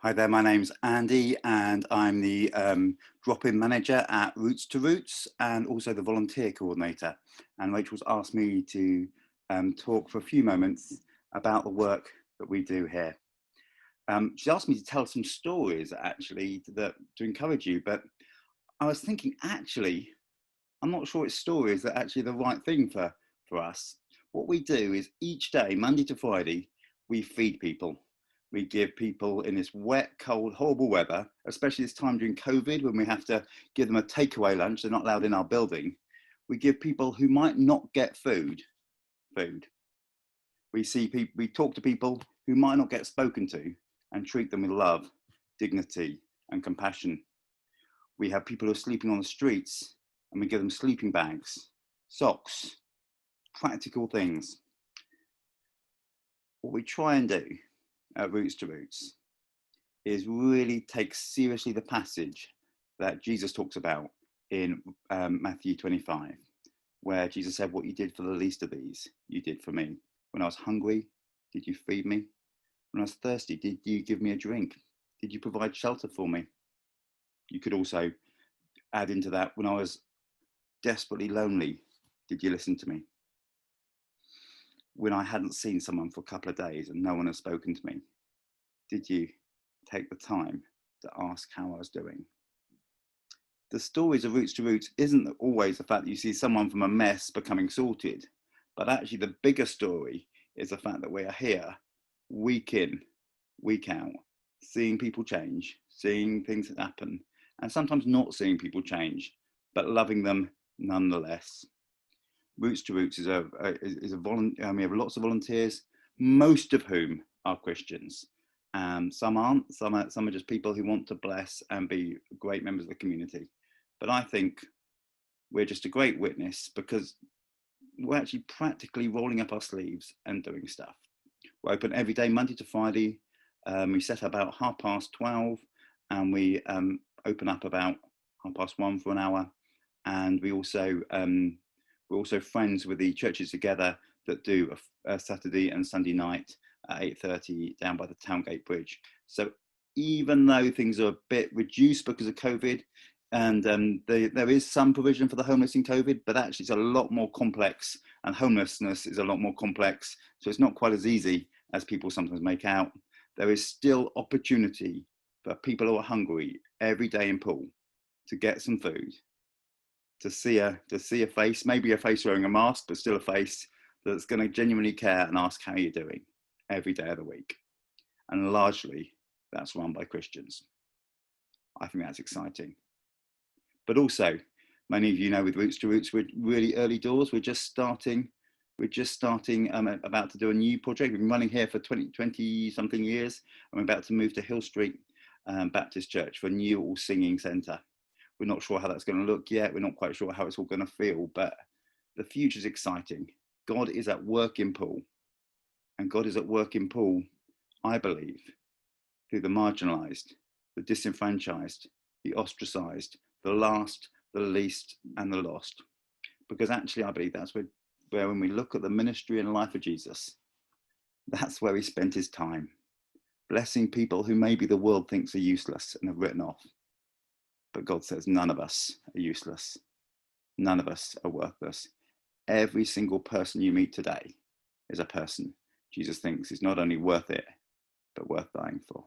Hi there, my name's Andy and I'm the drop-in manager at Roots to Roots and also the volunteer coordinator. And Rachel's asked me to talk for a few moments about the work that we do here. She asked me to tell some stories actually to encourage you, but I was thinking actually, I'm not sure it's stories that are actually the right thing for us. What we do is each day, Monday to Friday, we feed people. We give people in this wet, cold, horrible weather, especially this time during COVID when we have to give them a takeaway lunch. They're not allowed in our building. We give people who might not get food. We talk to people who might not get spoken to and treat them with love, dignity, and compassion. We have people who are sleeping on the streets and we give them sleeping bags, socks, practical things. What we try and do at Roots to Roots is really take seriously the passage that Jesus talks about in Matthew 25, where Jesus said, what you did for the least of these, you did for me. When I was hungry, did you feed me? When I was thirsty, did you give me a drink? Did you provide shelter for me? You could also add into that, when I was desperately lonely, did you listen to me? When I hadn't seen someone for a couple of days and no one had spoken to me, did you take the time to ask how I was doing? The stories of Roots to Roots isn't always the fact that you see someone from a mess becoming sorted, but actually the bigger story is the fact that we are here week in, week out, seeing people change, seeing things happen, and sometimes not seeing people change, but loving them nonetheless. Roots to Roots is a volunteer. We have lots of volunteers, most of whom are Christians. Some aren't. Some are just people who want to bless and be great members of the community. But I think we're just a great witness because we're actually practically rolling up our sleeves and doing stuff. We're open every day, Monday to Friday. We set about 12:30, and we open up about 1:30 for an hour. And we're also friends with the churches together that do a Saturday and Sunday night at 8:30 down by the Towngate Bridge. So even though things are a bit reduced because of COVID, and there is some provision for the homeless in COVID, but actually it's a lot more complex, and homelessness is a lot more complex. So it's not quite as easy as people sometimes make out. There is still opportunity for people who are hungry every day in Poole to get some food, to see a face, maybe a face wearing a mask, but still a face that's going to genuinely care and ask how you're doing every day of the week. And largely that's run by Christians. I think that's exciting. But also, many of you know with Roots to Roots, we're really early doors. We're just starting about to do a new project. We've been running here for 20 something years, and we're about to move to Hill Street Baptist Church for a new all singing centre. We're not sure how that's going to look yet. We're not quite sure how it's all going to feel, but the future is exciting. God is at work in Poole, and God is at work in Poole, I believe, through the marginalised, the disenfranchised, the ostracised, the last, the least, and the lost. Because actually, I believe that's where when we look at the ministry and life of Jesus, that's where he spent his time, blessing people who maybe the world thinks are useless and have written off. But God says none of us are useless. None of us are worthless. Every single person you meet today is a person Jesus thinks is not only worth it, but worth dying for.